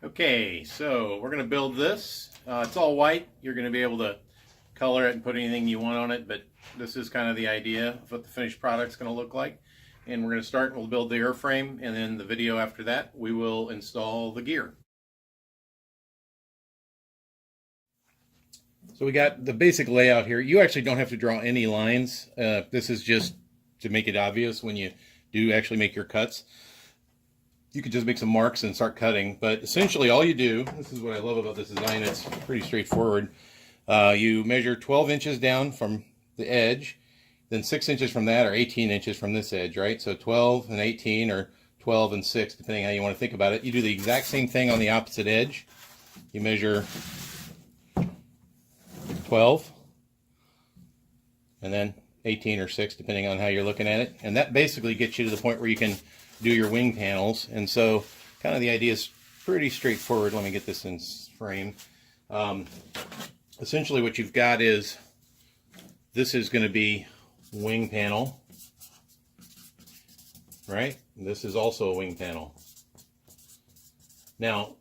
Okay, so we're going to build this. It's all white. You're going to be able to color it and put anything you want on it, but this is kind of the idea of what the finished product's going to look like. And we're going to start, we'll build the airframe, and then the video after that, we will install the gear. So we got the basic layout here. You actually don't have to draw any lines. This is just to make it obvious when you do actually make your cuts. You could just make some marks and start cutting, but essentially all you do, this is what I love about this design, it's pretty straightforward. You measure 12 inches down from the edge, then 6 inches from that, or 18 inches from this edge, right? So 12 and 18, or 12 and 6, depending how you want to think about it. You do the exact same thing on the opposite edge. You measure 12, and then 18 or 6, depending on how you're looking at it. And that basically gets you to the point where you can do your wing panels. And so kind of the idea is pretty straightforward. Let me get this in frame. Essentially what you've got is, this is going to be wing panel, right? This is also a wing panel. Now,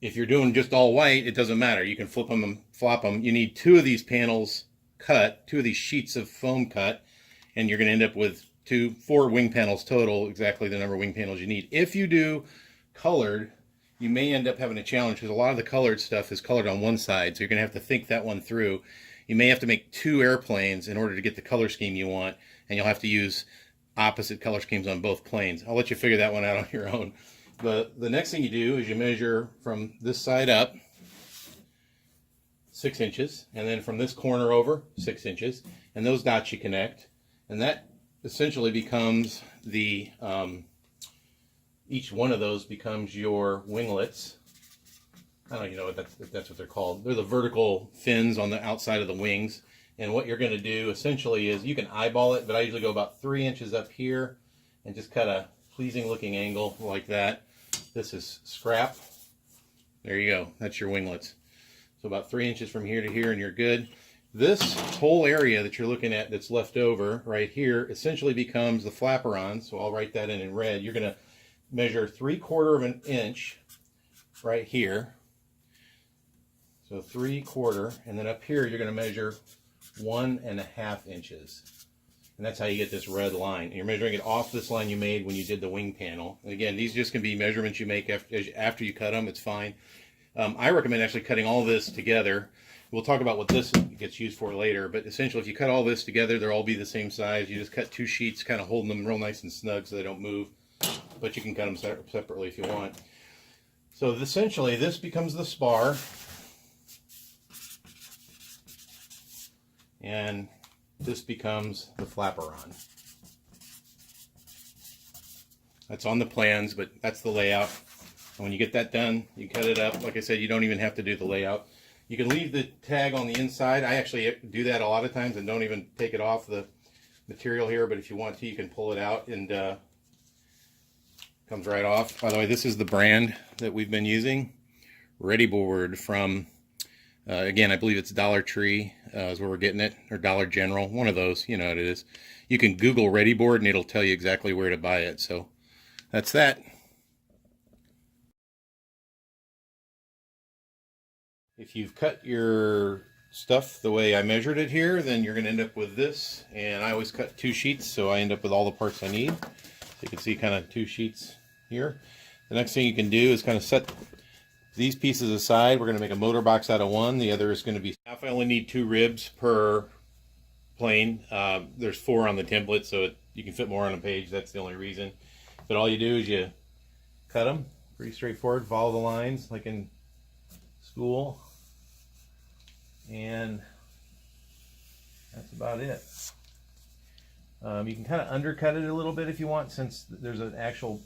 if you're doing just all white, it doesn't matter. You can flip them and flop them. You need 2 of these panels cut, 2 of these sheets of foam cut, and you're going to end up with 4 wing panels total, exactly the number of wing panels you need. If you do colored, you may end up having a challenge because a lot of the colored stuff is colored on one side, so you're going to have to think that one through. You may have to make 2 airplanes in order to get the color scheme you want, and you'll have to use opposite color schemes on both planes. I'll let you figure that one out on your own. But the next thing you do is you measure from this side up 6 inches, and then from this corner over 6 inches, and those dots you connect, and that essentially becomes the each one of those becomes your winglets. I don't even know if that's what they're called. They're the vertical fins on the outside of the wings. And what you're going to do essentially is, you can eyeball it, but I usually go about 3 inches up here and just cut a pleasing looking angle like that. This is scrap. There you go. That's your winglets. So about 3 inches from here to here and you're good. This whole area that you're looking at that's left over right here essentially becomes the flaperons. So I'll write that in red. You're going to measure 3/4 of an inch right here. So 3/4, and then up here you're going to measure 1.5 inches. And that's how you get this red line. And you're measuring it off this line you made when you did the wing panel. And again, these just can be measurements you make after you cut them. It's fine. I recommend actually cutting all this together. We'll talk about what this gets used for later, but essentially if you cut all this together, they'll all be the same size. You just cut 2 sheets, kind of holding them real nice and snug so they don't move, but you can cut them separately if you want. So essentially this becomes the spar, and this becomes the flaperon. That's on the plans, but that's the layout. And when you get that done, you cut it up. Like I said, you don't even have to do the layout. You can leave the tag on the inside. I actually do that a lot of times and don't even take it off the material here, but if you want to, you can pull it out and comes right off. By the way, this is the brand that we've been using, Ready Board from, again, I believe it's Dollar Tree is where we're getting it, or Dollar General, one of those, you know what it is. You can Google Ready Board and it'll tell you exactly where to buy it. So that's that. If you've cut your stuff the way I measured it here, then you're going to end up with this. And I always cut 2 sheets, so I end up with all the parts I need. So you can see kind of 2 sheets here. The next thing you can do is kind of set these pieces aside. We're going to make a motor box out of one. The other is going to be, I only need 2 ribs per plane. There's 4 on the template, so you can fit more on a page. That's the only reason. But all you do is you cut them. Pretty straightforward. Follow the lines like in school. And that's about it. You can kind of undercut it a little bit if you want, since there's an actual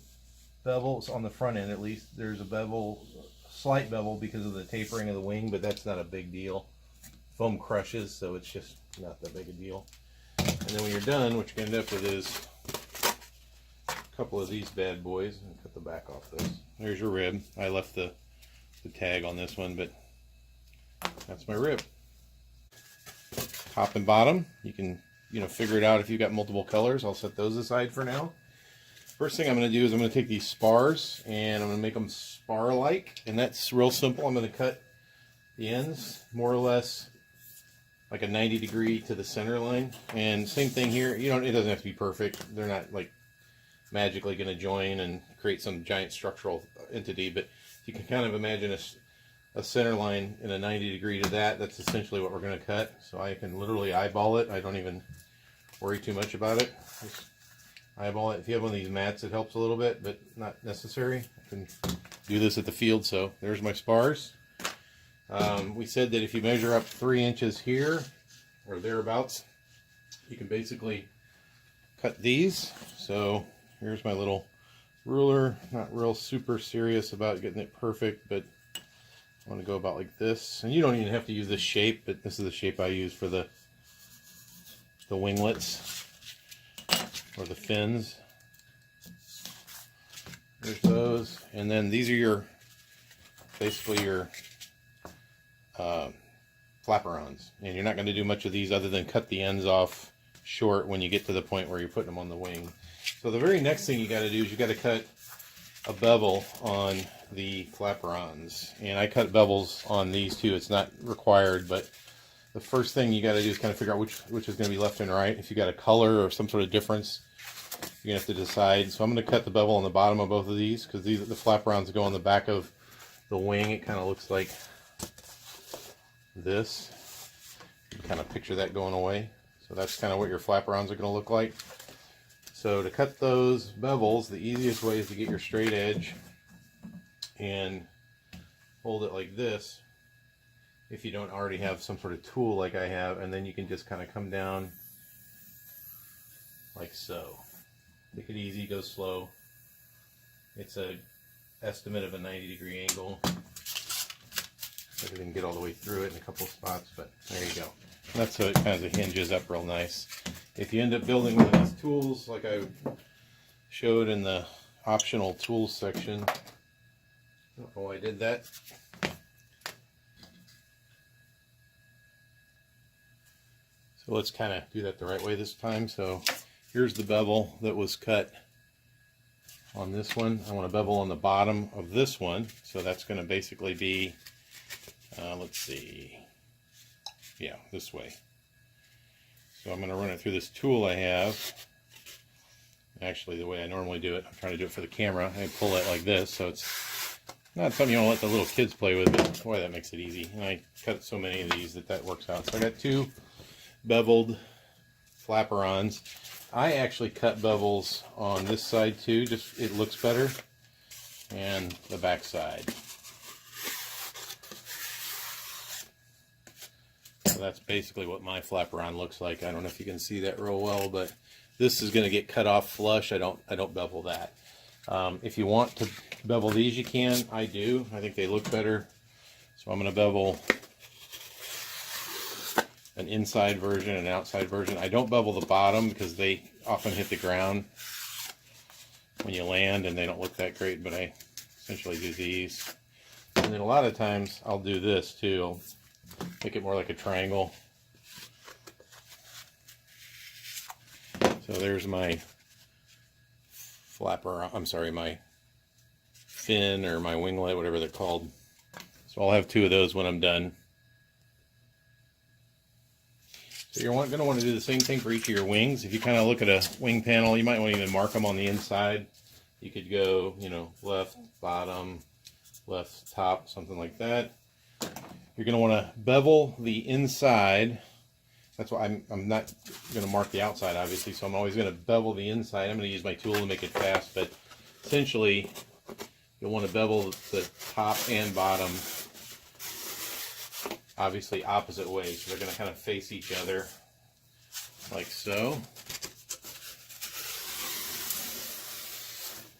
bevel on the front end. At least there's a bevel, slight bevel, because of the tapering of the wing, but that's not a big deal. Foam crushes, so it's just not that big a deal. And then when you're done, what you're going to end up with is a couple of these bad boys. And cut the back off this. There's your rib. I left the tag on this one, but that's my rib. Top and bottom, you can figure it out if you've got multiple colors. I'll set those aside for now. First thing I'm going to do is I'm going to take these spars and I'm going to make them spar-like, and that's real simple. I'm going to cut the ends more or less like a 90-degree to the center line, and same thing here. It doesn't have to be perfect. They're not like magically going to join and create some giant structural entity, but you can kind of imagine a center line in a 90-degree to that. That's essentially what we're going to cut. So I can literally eyeball it. I don't even worry too much about it. Just eyeball it. If you have one of these mats, it helps a little bit, but not necessary. I can do this at the field. So there's my spars. We said that if you measure up 3 inches here or thereabouts, you can basically cut these. So here's my little ruler. Not real super serious about getting it perfect, but I want to go about like this. And you don't even have to use this shape, but this is the shape I use for the winglets or the fins. There's those, and then these are basically your flaperons, and you're not going to do much of these other than cut the ends off short when you get to the point where you're putting them on the wing. So the very next thing you got to do is you got to cut a bevel on the flaperons, and I cut bevels on these too. It's not required, but the first thing you got to do is kind of figure out which is going to be left and right. If you got a color or some sort of difference, you're going to have to decide. So I'm going to cut the bevel on the bottom of both of these, because the flaperons go on the back of the wing. It kind of looks like this. You can kind of picture that going away. So that's kind of what your flaperons are going to look like. So to cut those bevels, the easiest way is to get your straight edge and hold it like this, if you don't already have some sort of tool like I have, and then you can just kind of come down like so. Take it easy, go slow. It's an estimate of a 90-degree angle. I didn't get all the way through it in a couple of spots, but there you go. That's how it kind of hinges up real nice. If you end up building one of these tools like I showed in the optional tools section, I don't know why I did that. So let's kind of do that the right way this time. So here's the bevel that was cut on this one. I want a bevel on the bottom of this one. So that's going to basically be, let's see, yeah, this way. So I'm going to run it through this tool I have. Actually, the way I normally do it, I'm trying to do it for the camera. I pull it like this, so it's not something you want to let the little kids play with, but boy, that makes it easy. And I cut so many of these that works out. So I got 2 beveled flaperons. I actually cut bevels on this side too, just it looks better, and the back side. So that's basically what my flaperon looks like. I don't know if you can see that real well, but this is going to get cut off flush. I don't bevel that. If you want to bevel these, you can. I do. I think they look better. So I'm going to bevel an inside version and an outside version. I don't bevel the bottom because they often hit the ground when you land and they don't look that great, but I essentially do these. And then a lot of times I'll do this too. I'll make it more like a triangle. So there's my flapper, I'm sorry, my fin or my winglet, whatever they're called. So I'll have 2 of those when I'm done. So you're going to want to do the same thing for each of your wings. If you kind of look at a wing panel, you might want to even mark them on the inside. You could go, left, bottom, left, top, something like that. You're going to want to bevel the inside. That's why I'm not going to mark the outside, obviously, so I'm always going to bevel the inside. I'm going to use my tool to make it fast, but essentially you'll want to bevel the top and bottom, obviously opposite ways. So they're going to kind of face each other like so.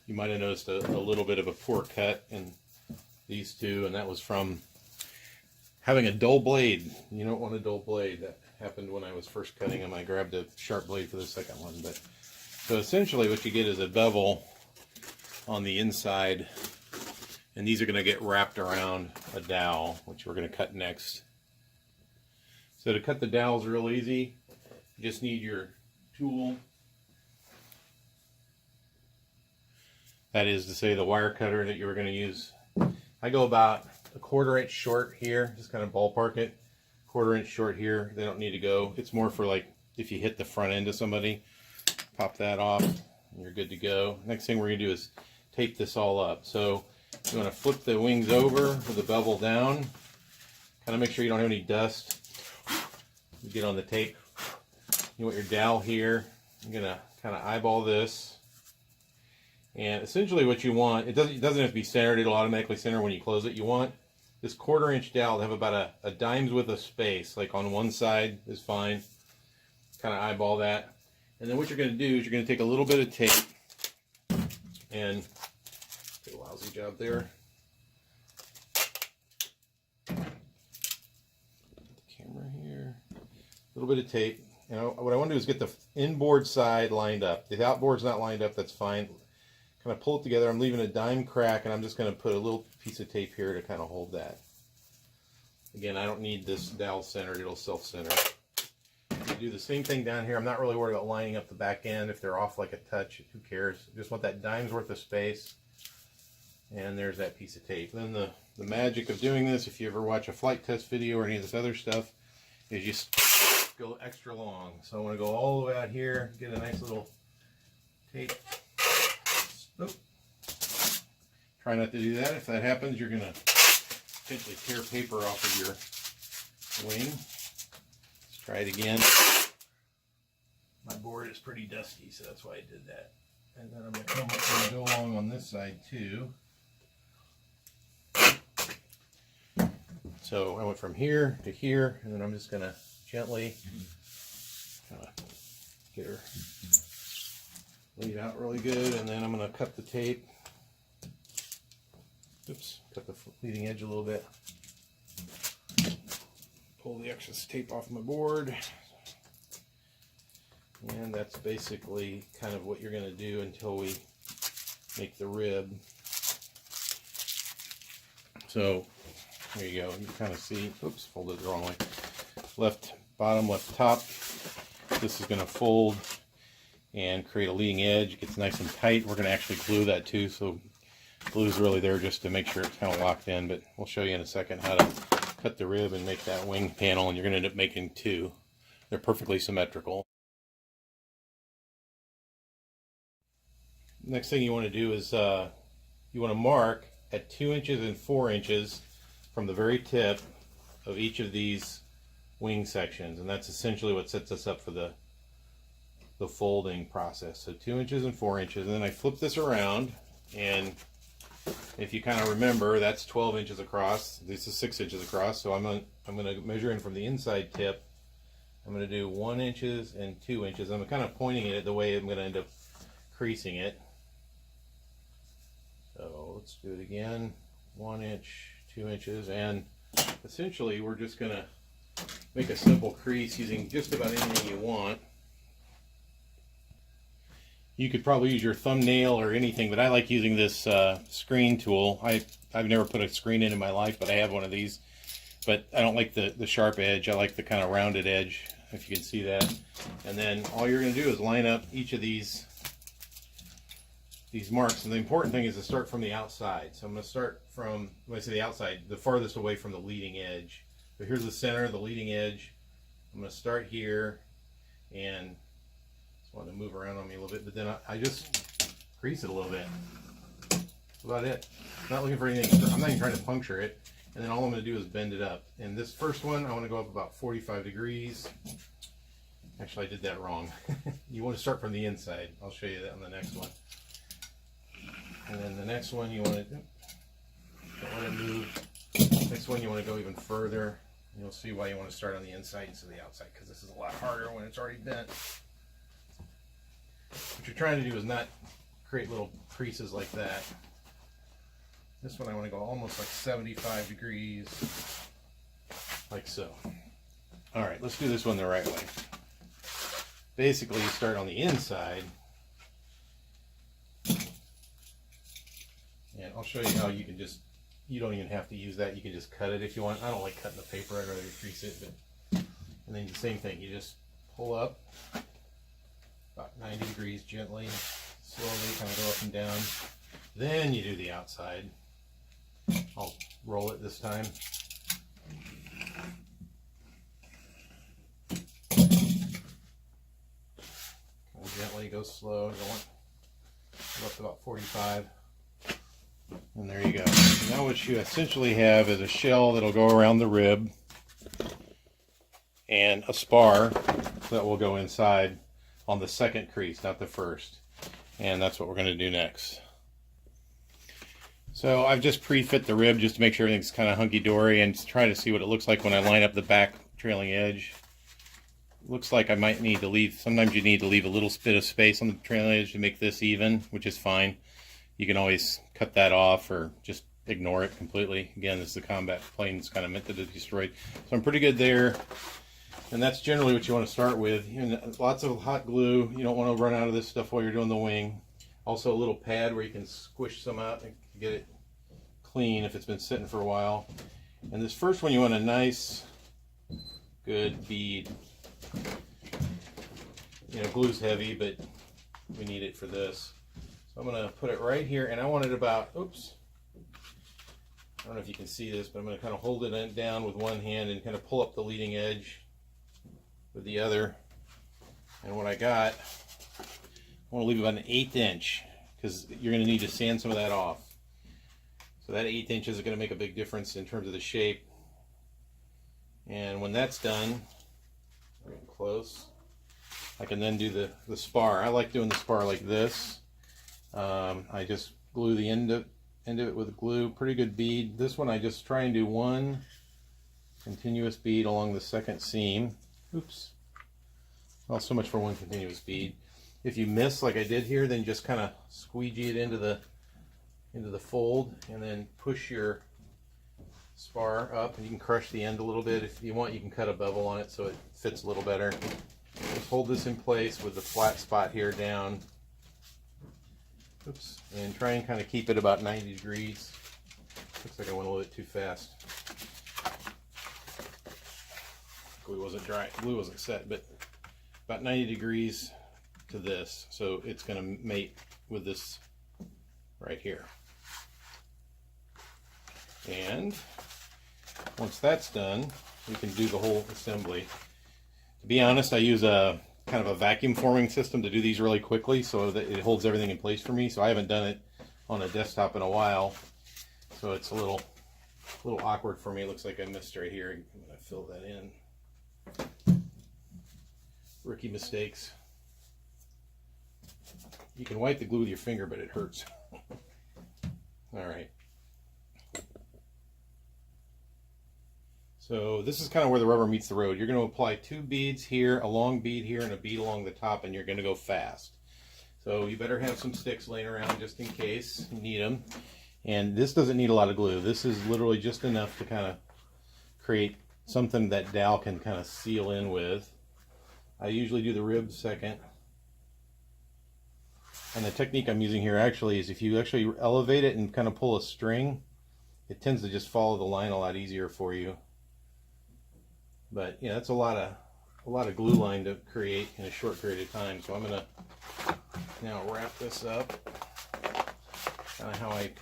You might have noticed a little bit of a poor cut in these 2, and that was from having a dull blade. You don't want a dull blade. That happened when I was first cutting them. I grabbed a sharp blade for the second one. But so essentially what you get is a bevel on the inside, and these are going to get wrapped around a dowel, which we're going to cut next. So to cut the dowels real easy, you just need your tool. That is to say the wire cutter that you were going to use. I go about a 1/4 inch short here, just kind of ballpark it. 1/4 inch short here. They don't need to go. It's more for like if you hit the front end of somebody, pop that off and you're good to go. Next thing we're going to do is tape this all up. So you want to flip the wings over with the bevel down. Kind of make sure you don't have any dust. You get on the tape. You want your dowel here. I'm going to kind of eyeball this. And essentially what you want, it doesn't have to be centered. It'll automatically center when you close it. You want this 1/4 inch dowel to have about a dime's width of space. Like on one side is fine. Kind of eyeball that. And then what you're going to do is you're going to take a little bit of tape and do a lousy job there. Put the camera here. A little bit of tape. You know, what I want to do is get the inboard side lined up. If the outboard's not lined up, that's fine. Kind of pull it together. I'm leaving a dime crack, and I'm just going to put a little piece of tape here to kind of hold that. Again, I don't need this dowel centered. It'll self-center. You do the same thing down here. I'm not really worried about lining up the back end. If they're off like a touch, who cares? Just want that dime's worth of space. And there's that piece of tape. Then the magic of doing this, if you ever watch a flight test video or any of this other stuff, is you go extra long. So I want to go all the way out here, get a nice little tape. Oop. Try not to do that. If that happens, you're going to potentially tear paper off of your wing. Let's try it again. My board is pretty dusty, so that's why I did that. And then I'm going to come up and go along on this side too. So I went from here to here, and then I'm just going to gently kind of get her laid out really good, and then I'm going to cut the tape. Oops, cut the leading edge a little bit. Pull the excess tape off my board. And that's basically kind of what you're going to do until we make the rib. So there you go. You kind of see, oops, folded it the wrong way. Left bottom, left top. This is going to fold and create a leading edge. It gets nice and tight. We're going to actually glue that too, so glue is really there just to make sure it's kind of locked in, but we'll show you in a second how to cut the rib and make that wing panel, and you're going to end up making two. They're perfectly symmetrical. Next thing you want to do is you want to mark at 2 inches and 4 inches from the very tip of each of these wing sections, and that's essentially what sets us up for the folding process. So 2 inches and 4 inches, and then I flip this around, and if you kind of remember, that's 12 inches across. This is 6 inches across, so I'm going to measure in from the inside tip. I'm going to do 1 inch and 2 inches. I'm kind of pointing it the way I'm going to end up creasing it. So let's do it again. 1 inch, 2 inches, and essentially we're just going to make a simple crease using just about anything you want. You could probably use your thumbnail or anything, but I like using this screen tool. I've never put a screen in my life, but I have one of these. But I don't like the sharp edge. I like the kind of rounded edge, if you can see that. And then all you're going to do is line up each of these marks. And the important thing is to start from the outside. So I'm going to start from, when I say the outside, the farthest away from the leading edge. So here's the center, the leading edge. I'm going to start here, and want to move around on me a little bit, but then I just crease it a little bit. That's about it. I'm not looking for anything. I'm not even trying to puncture it. And then all I'm going to do is bend it up. And this first one, I want to go up about 45 degrees. Actually, I did that wrong. You want to start from the inside. I'll show you that on the next one. And then the next one, you want to don't let it move. Next one, you want to go even further. You'll see why you want to start on the inside instead of the outside, because this is a lot harder when it's already bent. What you're trying to do is not create little creases like that. This one I want to go almost like 75 degrees, like so. All right, let's do this one the right way. Basically, you start on the inside, and I'll show you how you can just, you don't even have to use that. You can just cut it if you want. I don't like cutting the paper. I'd rather crease it. But, and then the same thing. You just pull up about 90 degrees gently, slowly, kind of go up and down. Then you do the outside. I'll roll it this time. Gently, go slow. You don't want go up to about 45. And there you go. So now what you essentially have is a shell that'll go around the rib and a spar that will go inside on the second crease, not the first. And that's what we're going to do next. So I've just pre-fit the rib just to make sure everything's kind of hunky-dory and try to see what it looks like when I line up the back trailing edge. Looks like I might need to leave, sometimes you need to leave a little bit of space on the trailing edge to make this even, which is fine. You can always cut that off or just ignore it completely. Again, this is a combat plane that's kind of meant to be destroyed. So I'm pretty good there. And that's generally what you want to start with. Lots of hot glue. You don't want to run out of this stuff while you're doing the wing. Also a little pad where you can squish some out and get it clean if it's been sitting for a while. And this first one you want a nice, good bead. You know, glue's heavy, but we need it for this. So I'm going to put it right here, and I want it about, oops, I don't know if you can see this, but I'm going to kind of hold it down with one hand and kind of pull up the leading edge with the other. And what I got, I want to leave about an 1/8 inch because you're going to need to sand some of that off. So that 1/8 inches is going to make a big difference in terms of the shape. And when that's done, getting close, I can then do the spar. I like doing the spar like this. I just glue the end of it with glue, pretty good bead. This one I just try and do one continuous bead along the second seam. Oops. Well, so much for one continuous bead. If you miss like I did here, then just kind of squeegee it into the fold and then push your spar up, and you can crush the end a little bit. If you want, you can cut a bevel on it so it fits a little better. Just hold this in place with the flat spot here down. Oops. And try and kind of keep it about 90 degrees. Looks like I went a little bit too fast. Glue wasn't dry, glue wasn't set, but about 90 degrees to this. So it's going to mate with this right here. And once that's done, we can do the whole assembly. To be honest, I use a kind of a vacuum forming system to do these really quickly so that it holds everything in place for me. So I haven't done it on a desktop in a while, so it's a little awkward for me. It looks like I missed right here. I'm going to fill that in. Rookie mistakes. You can wipe the glue with your finger, but it hurts. All right. So this is kind of where the rubber meets the road. You're going to apply 2 beads here, a long bead here, and a bead along the top, and you're going to go fast. So you better have some sticks laying around just in case you need them. And this doesn't need a lot of glue. This is literally just enough to kind of create something that dowel can kind of seal in with. I usually do the rib second. And the technique I'm using here actually is if you actually elevate it and kind of pull a string, it tends to just follow the line a lot easier for you. But yeah, that's a lot of glue line to create in a short period of time. So I'm gonna now wrap this up, kind of how I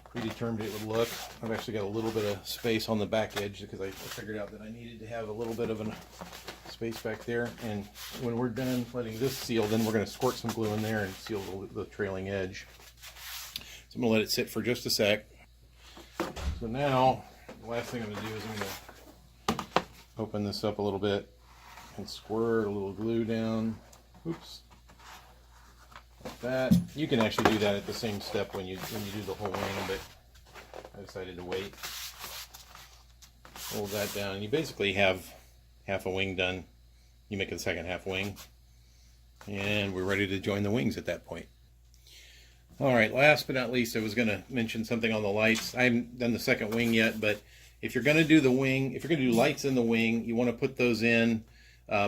predetermined it would look. I've actually got a little bit of space on the back edge because I figured out that I needed to have a little bit of a space back there. And when we're done letting this seal, then we're going to squirt some glue in there and seal the trailing edge. So I'm going to let it sit for just a sec. So now the last thing I'm going to do is I'm going to open this up a little bit and squirt a little glue down. Oops. Like that. You can actually do that at the same step when you do the whole wing, but I decided to wait. Hold that down, and you basically have half a wing done. You make the second half wing, and we're ready to join the wings at that point. All right, last but not least, I was going to mention something on the lights. I haven't done the second wing yet, but if you're going to do the wing, if you're going to do lights in the wing, you want to put those in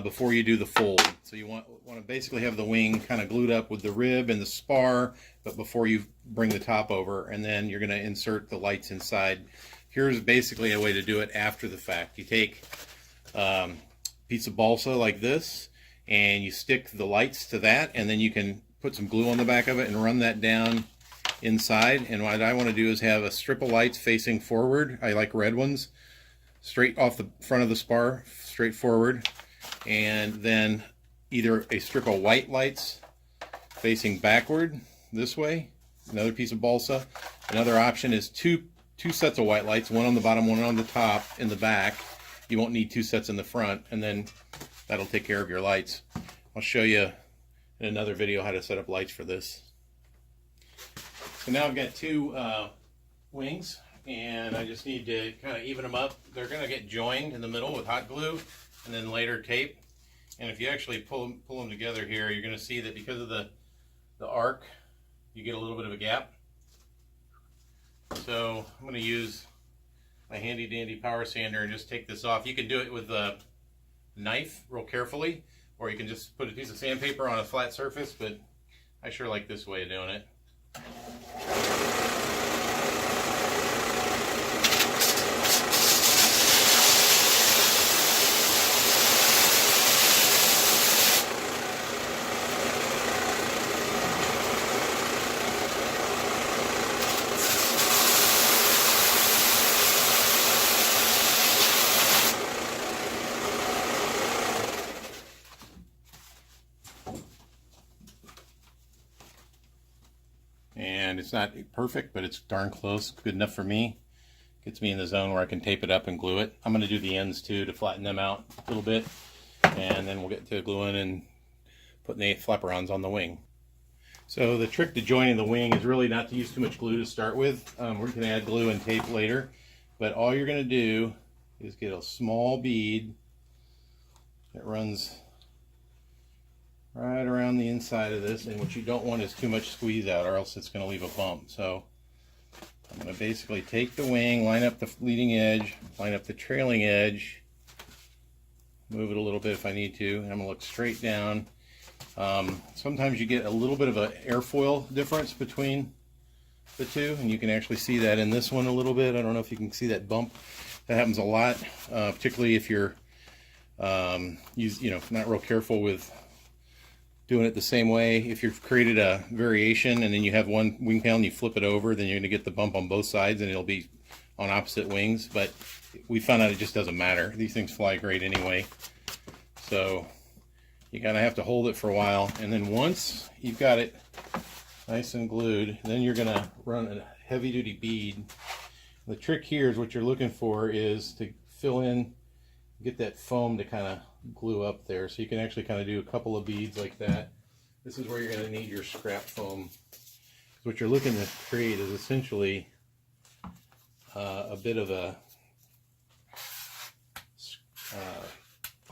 before you do the fold. So you want to basically have the wing kind of glued up with the rib and the spar, but before you bring the top over, and then you're going to insert the lights inside. Here's basically a way to do it after the fact. You take a piece of balsa like this, and you stick the lights to that, and then you can put some glue on the back of it and run that down inside. And what I want to do is have a strip of lights facing forward. I like red ones, straight off the front of the spar, straight forward. And then either a strip of white lights facing backward this way, another piece of balsa. Another option is two sets of white lights, one on the bottom, one on the top in the back. You won't need two sets in the front, and then that'll take care of your lights. I'll show you in another video how to set up lights for this. So now I've got two wings, and I just need to kind of even them up. They're going to get joined in the middle with hot glue and then later tape. And if you actually pull them together here, you're going to see that because of the arc, you get a little bit of a gap. So I'm going to use my handy dandy power sander and just take this off. You can do it with a knife real carefully, or you can just put a piece of sandpaper on a flat surface, but I sure like this way of doing it. And it's not perfect, but it's darn close. Good enough for me. Gets me in the zone where I can tape it up and glue it. I'm going to do the ends too to flatten them out a little bit. And then we'll get to gluing and putting the flaperons on the wing. So the trick to joining the wing is really not to use too much glue to start with. We're going to add glue and tape later. But all you're going to do is get a small bead that runs right around the inside of this, and what you don't want is too much squeeze out, or else it's going to leave a bump. So I'm going to basically take the wing, line up the leading edge, line up the trailing edge, move it a little bit if I need to, and I'm going to look straight down. Sometimes you get a little bit of an airfoil difference between the two, and you can actually see that in this one a little bit. I don't know if you can see that bump. That happens a lot, particularly if you're not real careful with doing it the same way. If you've created a variation and then you have one wing panel and you flip it over, then you're going to get the bump on both sides and it'll be on opposite wings. But we found out it just doesn't matter. These things fly great anyway. So you kind of have to hold it for a while, and then once you've got it nice and glued, then you're going to run a heavy-duty bead. The trick here is what you're looking for is to fill in, get that foam to kind of glue up there. So you can actually kind of do a couple of beads like that. This is where you're going to need your scrap foam. So what you're looking to create is essentially a bit of a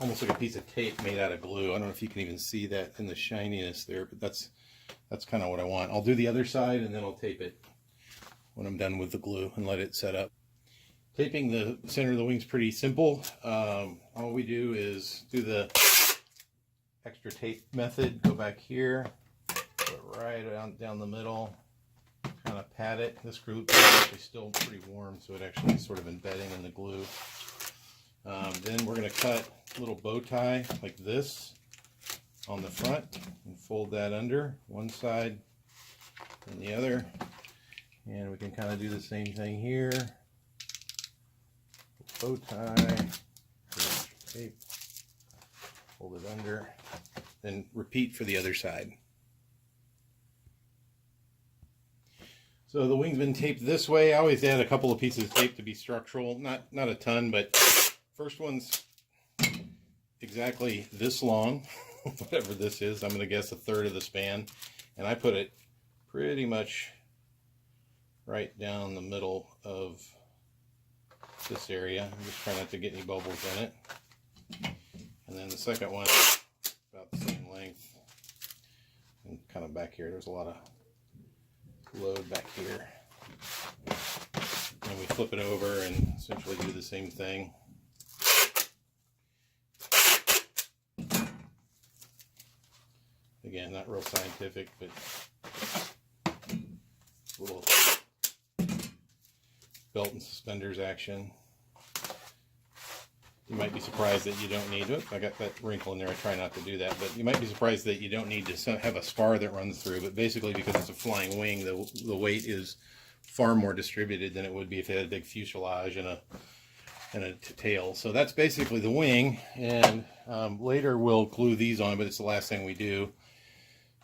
almost like a piece of tape made out of glue. I don't know if you can even see that in the shininess there, but that's kind of what I want. I'll do the other side and then I'll tape it when I'm done with the glue and let it set up. Taping the center of the wing is pretty simple. All we do is do the extra tape method. Go back here, put it right down the middle, kind of pat it. This glue is actually still pretty warm, so it actually is sort of embedding in the glue. Then we're going to cut a little bow tie like this on the front and fold that under one side and the other. And we can kind of do the same thing here. Bow tie, tape, hold it under, then repeat for the other side. So the wing's been taped this way. I always add a couple of pieces of tape to be structural, not a ton, but first one's exactly this long, whatever this is. I'm going to guess a third of the span, and I put it pretty much right down the middle of this area. I'm just trying not to get any bubbles in it. And then the second one, about the same length, and kind of back here. There's a lot of load back here. And we flip it over and essentially do the same thing. Again, not real scientific, but a little belt and suspenders action. You might be surprised that you don't need it. I got that wrinkle in there. I try not to do that, but you might be surprised that you don't need to have a spar that runs through. But basically, because it's a flying wing, the weight is far more distributed than it would be if it had a big fuselage and a tail. So that's basically the wing. And later we'll glue these on, but it's the last thing we do.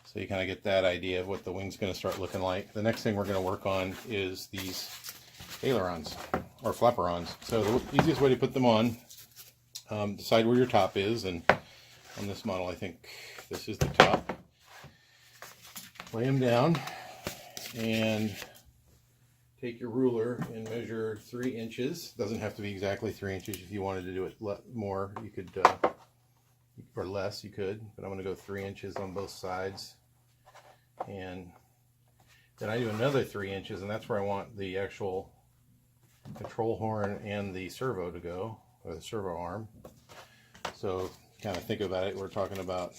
So you kind of get that idea of what the wing's going to start looking like. The next thing we're going to work on is these ailerons or flaperons. So the easiest way to put them on. Decide where your top is, and on this model I think this is the top. Lay them down and take your ruler and measure 3 inches. Doesn't have to be exactly 3 inches. If you wanted to do it more, you could, or less, you could, but I'm going to go 3 inches on both sides. And then I do another 3 inches, and that's where I want the actual control horn and the servo to go, or the servo arm. So kind of think about it, we're talking about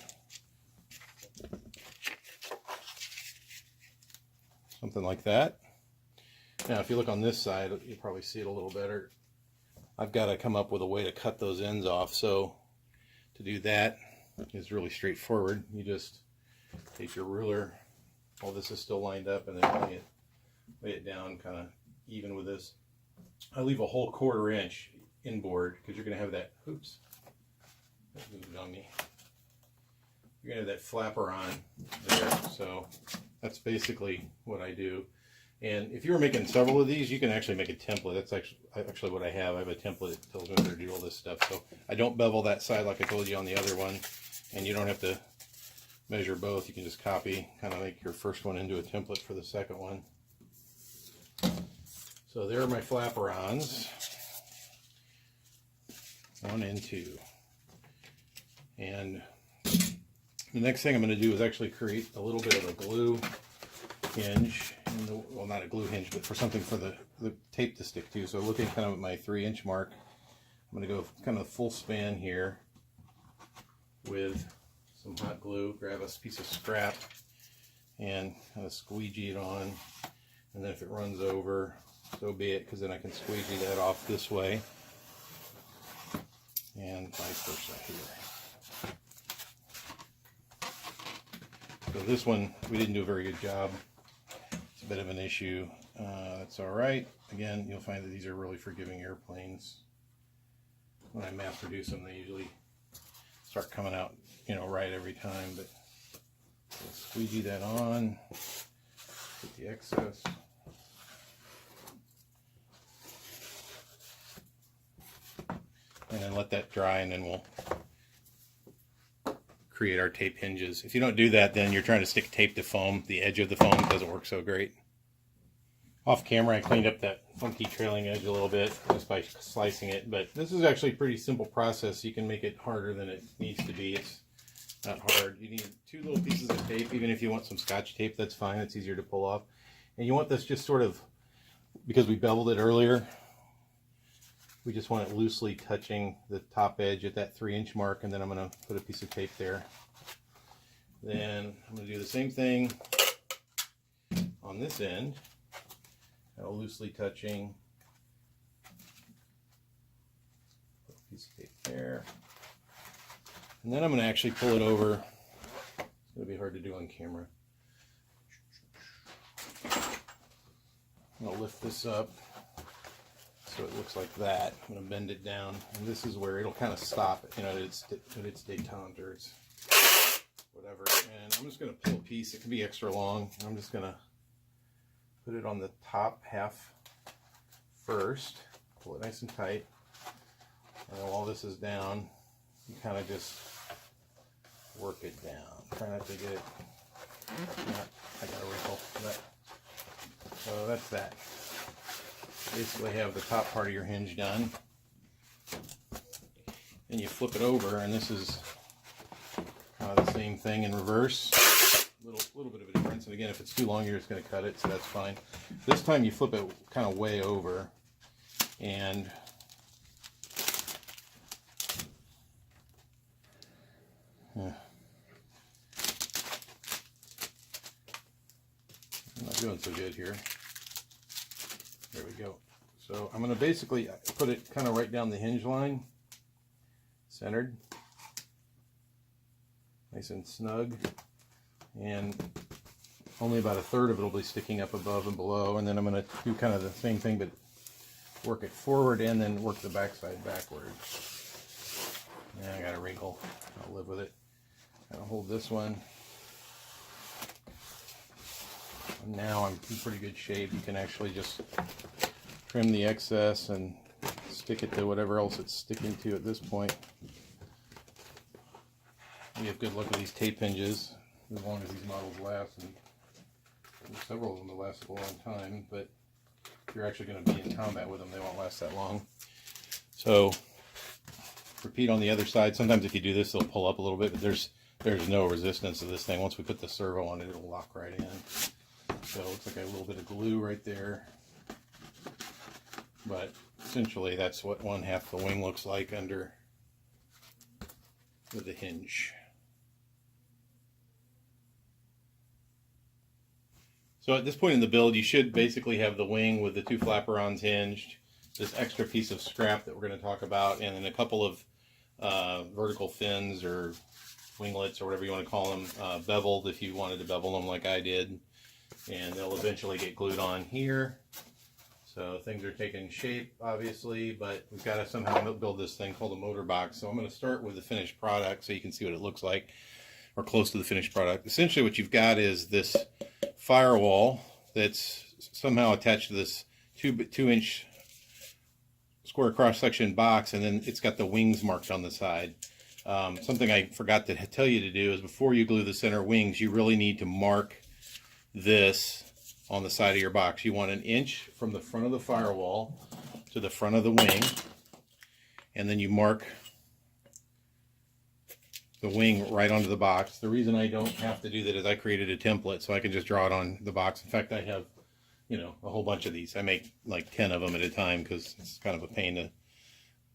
something like that. Now if you look on this side, you'll probably see it a little better. I've got to come up with a way to cut those ends off. So to do that is really straightforward. You just take your ruler, all this is still lined up, and then lay it down kind of even with this. I leave a whole 1/4 inch inboard because you're going to have that, oops, that moved on me. You're going to have that flaperon there. So that's basically what I do. And if you were making several of these, you can actually make a template. That's actually what I have. I have a template that tells me where to do all this stuff. So I don't bevel that side like I told you on the other one. And you don't have to measure both. You can just copy, kind of make your first one into a template for the second one. So there are my flaperons, 1 and 2. And the next thing I'm going to do is actually create a little bit of a glue hinge, well, not a glue hinge, but for something for the tape to stick to. So looking kind of at my 3 inch mark, I'm going to go kind of full span here with some hot glue, grab a piece of scrap and kind of squeegee it on, and then if it runs over, so be it, because then I can squeegee that off this way and vice versa here. So this one, we didn't do a very good job. It's a bit of an issue. That's all right. Again, you'll find that these are really forgiving airplanes. When I mass produce them, they usually start coming out, you know, right every time. But we'll squeegee that on, get the excess. And then let that dry, and then we'll create our tape hinges. If you don't do that, then you're trying to stick tape to foam. The edge of the foam doesn't work so great. Off camera, I cleaned up that funky trailing edge a little bit just by slicing it, but this is actually a pretty simple process. You can make it harder than it needs to be. It's not hard. You need 2 little pieces of tape. Even if you want some Scotch tape, that's fine. It's easier to pull off. And you want this just sort of, because we beveled it earlier, we just want it loosely touching the top edge at that 3 inch mark, and then I'm going to put a piece of tape there. Then I'm going to do the same thing on this end, kind of loosely touching, put a piece of tape there, and then I'm going to actually pull it over. It's going to be hard to do on camera. I'm going to lift this up so it looks like that. I'm going to bend it down, and this is where it'll kind of stop, you know, at its detente or its whatever. And I'm just going to pull a piece. It can be extra long. I'm just going to put it on the top half first. Pull it nice and tight. And while this is down, you kind of just work it down. Try not to get it. I got a wrinkle. So that's that. Basically have the top part of your hinge done, and you flip it over, and this is kind of the same thing in reverse. Little bit of a difference, and again, if it's too long, you're just going to cut it, so that's fine. This time you flip it kind of way over, and I'm not doing so good here. There we go. So I'm going to basically put it kind of right down the hinge line, centered, nice and snug, and only about a third of it will be sticking up above and below. And then I'm going to do kind of the same thing, but work it forward and then work the backside backwards. Yeah, I got a wrinkle. I'll live with it. I'll hold this one. And now I'm in pretty good shape. You can actually just trim the excess and stick it to whatever else it's sticking to at this point. We have good luck with these tape hinges as long as these models last, and several of them will last a long time, but if you're actually going to be in combat with them, they won't last that long. So repeat on the other side. Sometimes if you do this, they'll pull up a little bit, but there's no resistance to this thing. Once we put the servo on it, it'll lock right in. So it looks like a little bit of glue right there, but essentially that's what one half the wing looks like under with the hinge. So at this point in the build, you should basically have the wing with the two flaperons hinged, this extra piece of scrap that we're going to talk about, and then a couple of vertical fins or winglets or whatever you want to call them, beveled if you wanted to bevel them like I did, and they'll eventually get glued on here. So things are taking shape, obviously, but we've got to somehow build this thing called a motor box. So I'm going to start with the finished product so you can see what it looks like, or close to the finished product. Essentially what you've got is this firewall that's somehow attached to this 2-inch square cross-section box, and then it's got the wings marked on the side. Something I forgot to tell you to do is before you glue the center wings, you really need to mark this on the side of your box. You want 1 inch from the front of the firewall to the front of the wing, and then you mark the wing right onto the box. The reason I don't have to do that is I created a template so I can just draw it on the box. In fact, I have, a whole bunch of these. I make like 10 of them at a time because it's kind of a pain to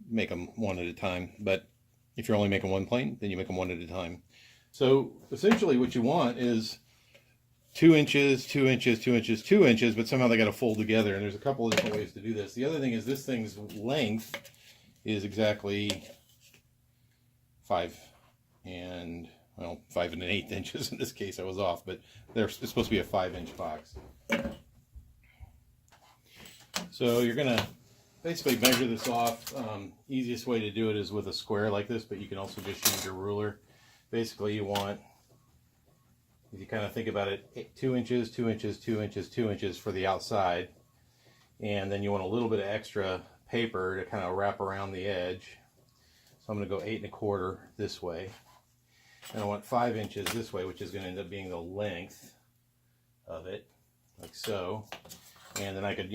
make them one at a time. But if you're only making one plane, then you make them one at a time. So essentially what you want is 2 inches, 2 inches, 2 inches, 2 inches, but somehow they got to fold together. And there's a couple of different ways to do this. The other thing is this thing's length is exactly 5 1/8 inches. In this case I was off, but it's supposed to be a 5-inch box. So you're going to basically measure this off. Easiest way to do it is with a square like this, but you can also just use your ruler. Basically you want, if you kind of think about it, 2 inches, 2 inches, 2 inches, 2 inches for the outside, and then you want a little bit of extra paper to kind of wrap around the edge. So I'm going to go 8 1/4 this way, and I want 5 inches this way, which is going to end up being the length of it, like so. And then I could,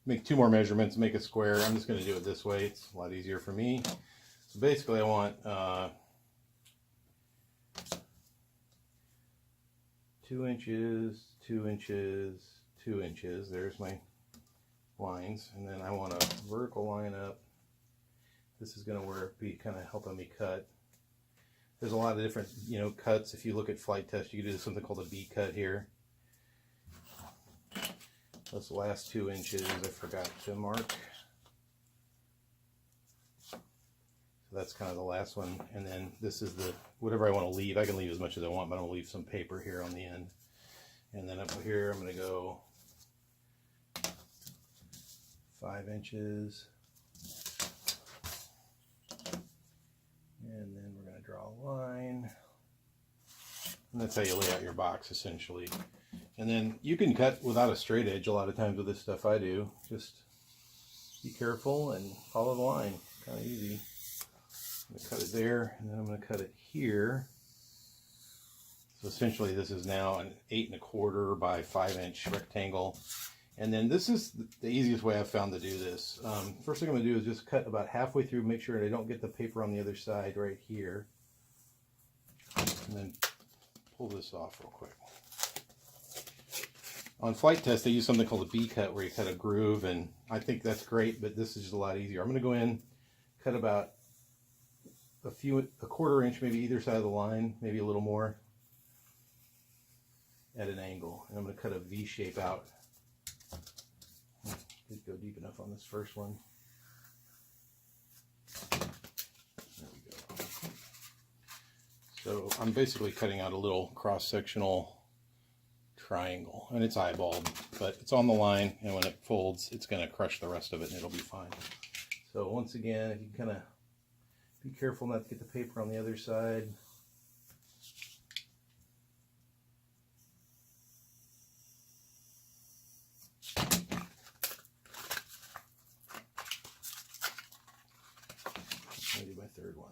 make 2 more measurements, make a square. I'm just going to do it this way. It's a lot easier for me. So basically I want 2 inches, 2 inches, 2 inches. There's my lines. And then I want a vertical line up. This is going to be kind of helping me cut. There's a lot of different, cuts. If you look at flight test, you can do something called a B cut here. Those last 2 inches I forgot to mark. So that's kind of the last one. And then this is whatever I want to leave. I can leave as much as I want, but I'm going to leave some paper here on the end. And then up here I'm going to go 5 inches. And then we're going to draw a line. And that's how you lay out your box, essentially. And then you can cut without a straight edge a lot of times with this stuff. I do. Just be careful and follow the line. Kind of easy. I'm going to cut it there, and then I'm going to cut it here. So essentially this is now an 8 1/4 by 5-inch rectangle. And then this is the easiest way I've found to do this. First thing I'm going to do is just cut about halfway through, make sure I don't get the paper on the other side right here. And then pull this off real quick. On flight test, they use something called a B cut where you cut a groove, and I think that's great, but this is just a lot easier. I'm going to go in, cut about a 1/4 inch, maybe either side of the line, maybe a little more, at an angle. And I'm going to cut a V shape out. Didn't go deep enough on this first one. So I'm basically cutting out a little cross-sectional triangle, and it's eyeballed, but it's on the line, and when it folds, it's going to crush the rest of it, and it'll be fine. So once again, if you kind of be careful not to get the paper on the other side. Maybe my third one.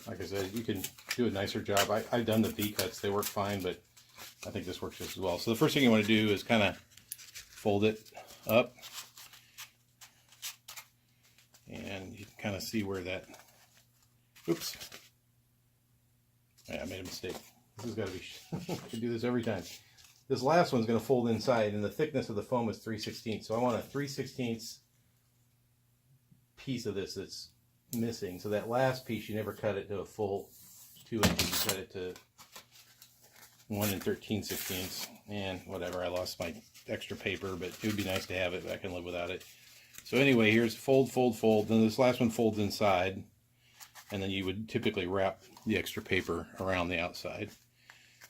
Like I said, you can do a nicer job. I've done the V-cuts. They work fine, but I think this works just as well. So the first thing you want to do is kind of fold it up. And you can kind of see where that... Oops. Yeah, I made a mistake. This has got to be... I do this every time. This last one's going to fold inside, and the thickness of the foam is 3/16. So I want a 3/16 piece of this that's missing. So that last piece, you never cut it to a full 2 inches. You cut it to 1 13/16. And whatever, I lost my extra paper, but it would be nice to have it, but I can live without it. So anyway, here's fold, fold, fold. Then this last one folds inside, and then you would typically wrap the extra paper around the outside.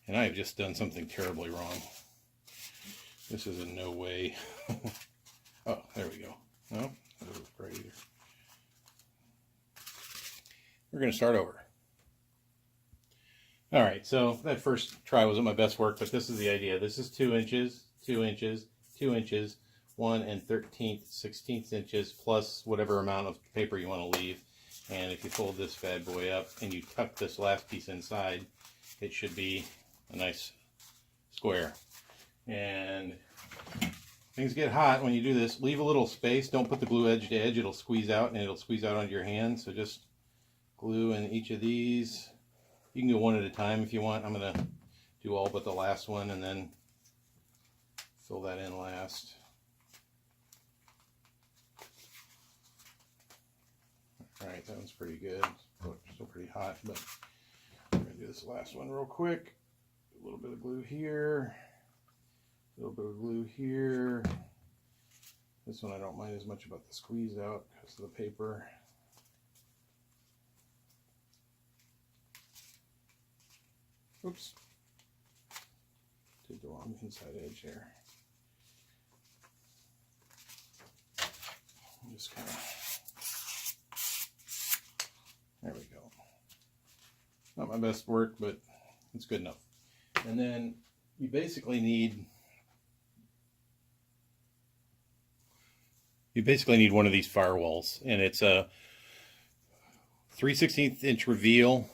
And I have just done something terribly wrong. This is in no way... Oh, there we go. No, that doesn't look right either. We're going to start over. All right, so that first try wasn't my best work, but this is the idea. This is 2 inches, 2 inches, 2 inches, 1 13/16 inches, plus whatever amount of paper you want to leave. And if you fold this bad boy up and you tuck this last piece inside, it should be a nice square. And things get hot when you do this. Leave a little space. Don't put the glue edge to edge. It'll squeeze out, and it'll squeeze out onto your hand. So just glue in each of these. You can go one at a time if you want. I'm going to do all but the last one and then fill that in last. Alright, that one's pretty good. Still pretty hot, but I'm going to do this last one real quick. A little bit of glue here. A little bit of glue here. This one I don't mind as much about the squeeze out because of the paper. Oops. Did the wrong inside edge there. Just kind of... There we go. Not my best work, but it's good enough. And then you basically need one of these firewalls, and it's a 3/16 inch reveal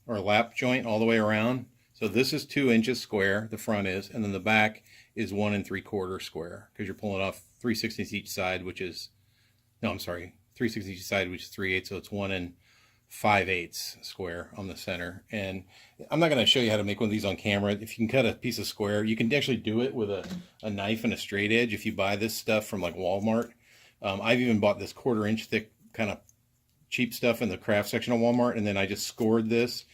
or lap joint all the way around. So this is 2 inches square, the front is, and then the back is 1 3/4 square because you're pulling off 3/16 each side, which is, no, I'm sorry, 3/16 each side, which is 3/8, so it's 1 5/8 square on the center. And I'm not going to show you how to make one of these on camera. If you can cut a piece of square, you can actually do it with a knife and a straight edge if you buy this stuff from like Walmart. I've even bought this 1/4 inch thick kind of cheap stuff in the craft section of Walmart, and then I just scored this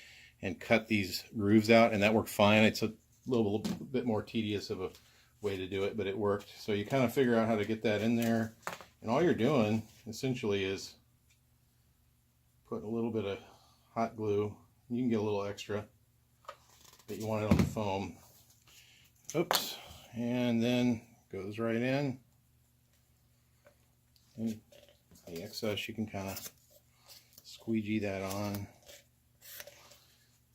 and cut these grooves out, and that worked fine. It's a little bit more tedious of a way to do it, but it worked. So you kind of figure out how to get that in there, and all you're doing essentially is put a little bit of hot glue. You can get a little extra, but you want it on the foam. Oops, and then goes right in. And the excess you can kind of squeegee that on.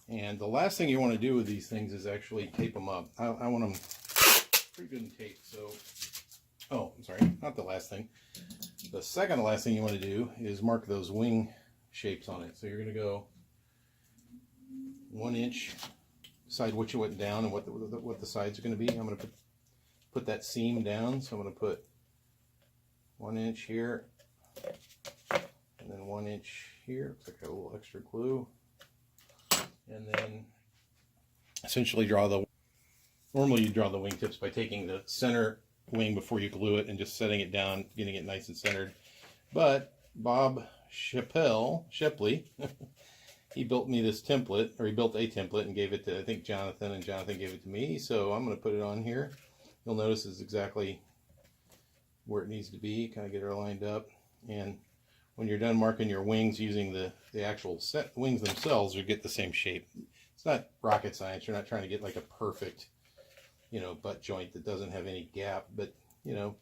And the last thing you want to do with these things is actually tape them up. I want them pretty good in tape. So, oh, I'm sorry, not the last thing. The second to last thing you want to do is mark those wing shapes on it. So you're going to go 1 inch, decide which you went down and what the sides are going to be. I'm going to put that seam down. So I'm going to put 1 inch here, and then 1 inch here. Looks like I got a little extra glue. And then essentially normally you draw the wingtips by taking the center wing before you glue it and just setting it down, getting it nice and centered. But Bob Shepley, he built me this template, or he built a template and gave it to, I think, Jonathan, and Jonathan gave it to me. So I'm going to put it on here. you'll notice is exactly where it needs to be. Kind of get her lined up, and when you're done marking your wings using the actual set wings themselves, you get the same shape. It's not rocket science. You're not trying to get like a perfect, butt joint that doesn't have any gap, but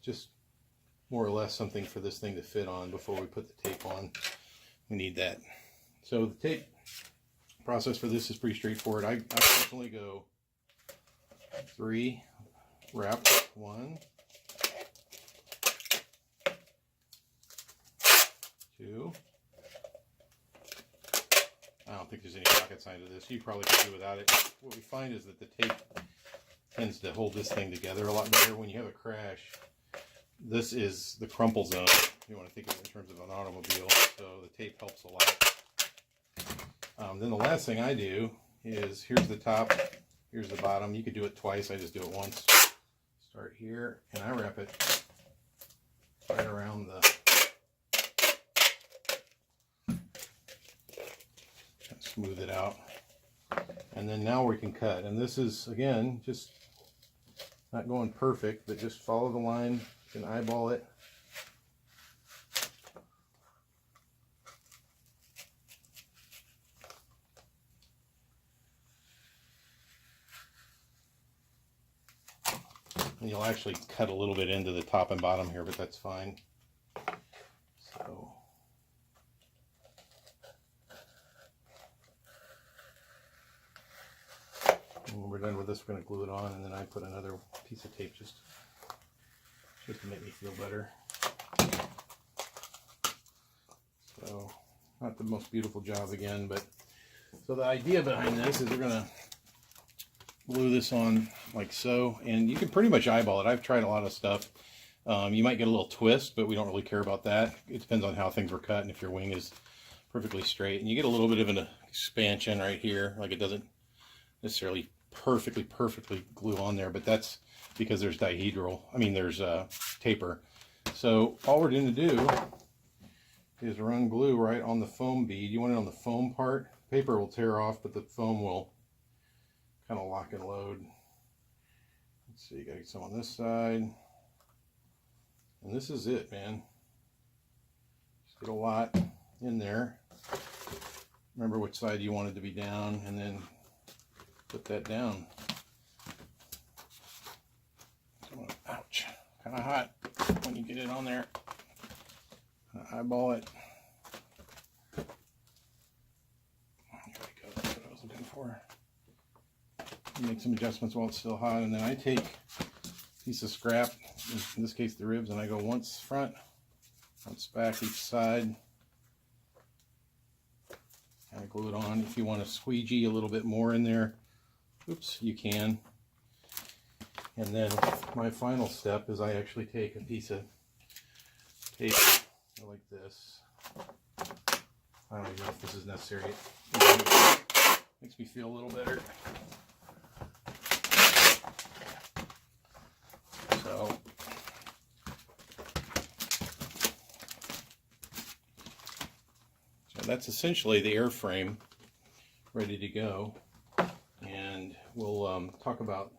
just more or less something for this thing to fit on before we put the tape on. We need that. So the tape process for this is pretty straightforward. I personally go 3 wrap, 1, 2. I don't think there's any rocket science to this. You probably could do without it. What we find is that the tape tends to hold this thing together a lot better when you have a crash. This is the crumple zone. You want to think of it in terms of an automobile, so the tape helps a lot. Then the last thing I do is, here's the top, here's the bottom. You could do it twice. I just do it once. Start here, and I wrap it right around smooth it out. And then now we can cut. And this is, again, just not going perfect, but just follow the line. You can eyeball it. And you'll actually cut a little bit into the top and bottom here, but that's fine. So when we're done with this, we're going to glue it on, and then I put another piece of tape just to make me feel better. So not the most beautiful job again, but so the idea behind this is we're going to glue this on like so, and you can pretty much eyeball it. I've tried a lot of stuff. You might get a little twist, but we don't really care about that. It depends on how things were cut and if your wing is perfectly straight. And you get a little bit of an expansion right here, like it doesn't necessarily perfectly glue on there, but that's because there's there's taper. So all we're going to do is run glue right on the foam bead. You want it on the foam part. Paper will tear off, but the foam will kind of lock and load. Let's see, you gotta get some on this side. And this is it, man. Just get a lot in there. Remember which side you want it to be down, and then put that down. Ouch, kind of hot when you get it on there. Eyeball it. There we go, that's what I was looking for. Make some adjustments while it's still hot, and then I take a piece of scrap, in this case the ribs, and I go once front, once back each side. Kind of glue it on. If you want to squeegee a little bit more in there, oops, you can. And then my final step is I actually take a piece of tape like this. I don't even know if this is necessary. It makes me feel a little better. So that's essentially the airframe ready to go, and we'll talk about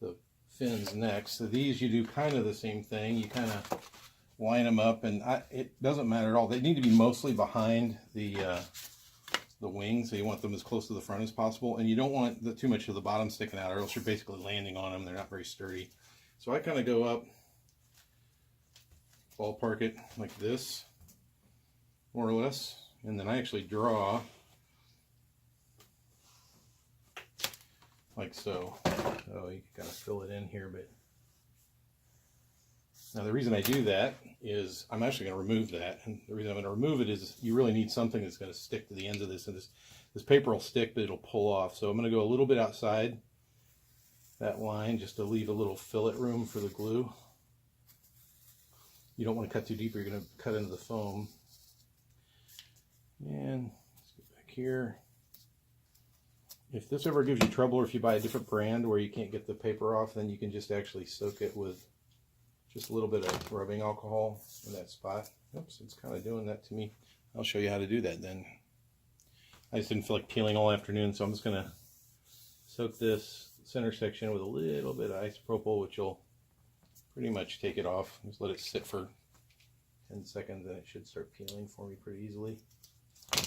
the fins next. So these, you do kind of the same thing. You kind of line them up, and it doesn't matter at all. They need to be mostly behind the wings, so you want them as close to the front as possible, and you don't want too much of the bottom sticking out, or else you're basically landing on them. They're not very sturdy. So I kind of go up, ballpark it like this, more or less, and then I actually draw like so. So you can kind of fill it in here, but now the reason I do that is I'm actually going to remove that, and the reason I'm going to remove it is you really need something that's going to stick to the ends of this, and this paper will stick, but it'll pull off. So I'm going to go a little bit outside that line just to leave a little fillet room for the glue. You don't want to cut too deep, or you're going to cut into the foam. And let's get back here. If this ever gives you trouble, or if you buy a different brand where you can't get the paper off, then you can just actually soak it with just a little bit of rubbing alcohol in that spot. Oops, it's kind of doing that to me. I'll show you how to do that then. I just didn't feel like peeling all afternoon, so I'm just going to soak this center section with a little bit of isopropyl, which will pretty much take it off. Just let it sit for 10 seconds and it should start peeling for me pretty easily. There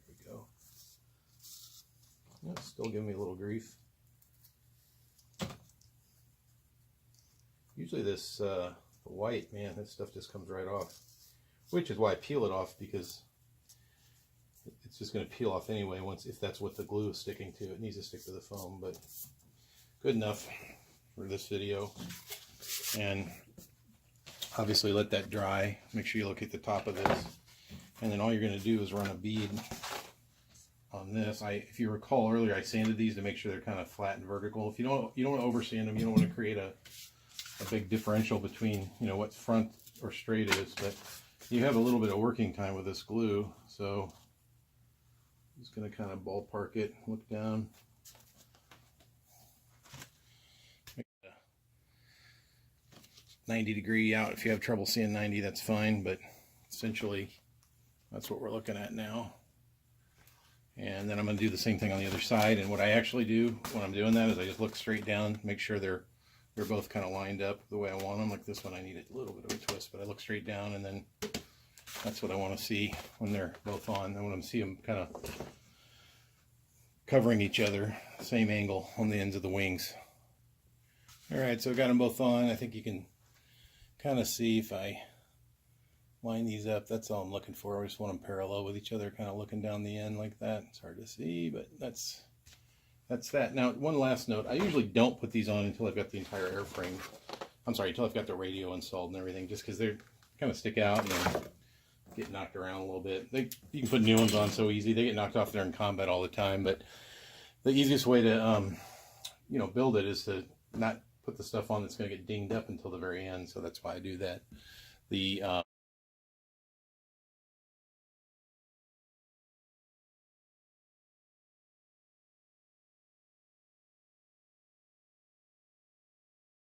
we go. It's still giving me a little grief. Usually this white, man, this stuff just comes right off, which is why I peel it off, because it's just going to peel off anyway if that's what the glue is sticking to. It needs to stick to the foam, but good enough for this video. And obviously let that dry. Make sure you look at the top of this, and then all you're going to do is run a bead on this. If you recall earlier, I sanded these to make sure they're kind of flat and vertical. If you don't want to oversand them, you don't want to create a big differential between, you know, what front or straight is, but you have a little bit of working time with this glue. So I'm just going to kind of ballpark it, look down. Make a 90-degree out. If you have trouble seeing 90, that's fine, but essentially that's what we're looking at now. And then I'm going to do the same thing on the other side. And what I actually do when I'm doing that is I just look straight down, make sure they're both kind of lined up the way I want them. Like this one, I need a little bit of a twist, but I look straight down, and then that's what I want to see when they're both on. I want to see them kind of covering each other, same angle on the ends of the wings. All right, so I've got them both on. I think you can kind of see if I line these up. That's all I'm looking for. I just want them parallel with each other, kind of looking down the end like that. It's hard to see, but that's that. Now, one last note. I usually don't put these on until I've got the entire airframe. I'm sorry, until I've got the radio installed and everything, just because they're kind of stick out and get knocked around a little bit. You can put new ones on so easy. They get knocked off there in combat all the time, but the easiest way to you know, build it is to not put the stuff on that's going to get dinged up until the very end. So that's why I do that. The